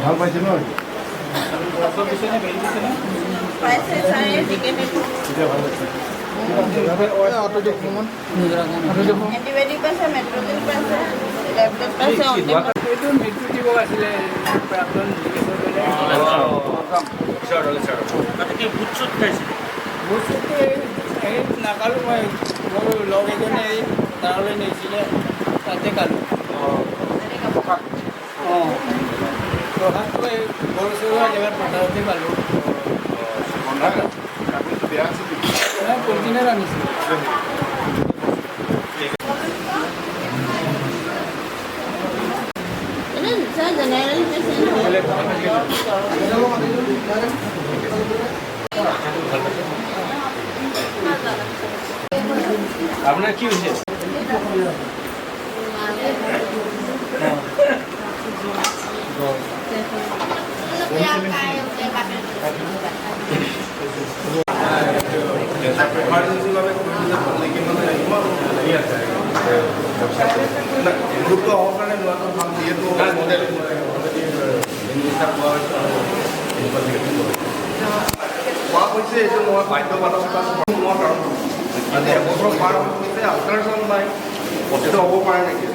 ভাল পাইছে ন এতিয়া ভাল পাইছে অটোটো ভ্ৰমণ এণ্টিবায়'টিক পাইছে, মেট্ৰ'জিন পাইছে, টেবলেট পাইছে, এইটো মৃত্যু দিব আছিলে প্ৰাক্তন বস্তুটো এই নাকালোঁ মই মোৰ লগ এজনে এই তালৈ নিছিলে তাতে কালোঁ অঁ প্ৰসাদটো এই গৰু চৰুৱা জেগাত পথাৰতে পালোঁ বেয়া আছে কণ্টেইনাৰ আনিছিলোঁ জেনেৰেল পেচেণ্ট আপোনাৰ কি হৈছে গ্ৰুপটো অহাৰ কাৰণে লোৱাটো ভাল যিহেতু মডেল কোৱা হৈছে এইটো মই বাধ্যবাধকতা নোহোৱা কাৰণ আজি এবছৰ পাৰ হৈছে আল্ট্ৰাচাউণ্ড নাই প্ৰতিটো হ'ব পাৰে নেকি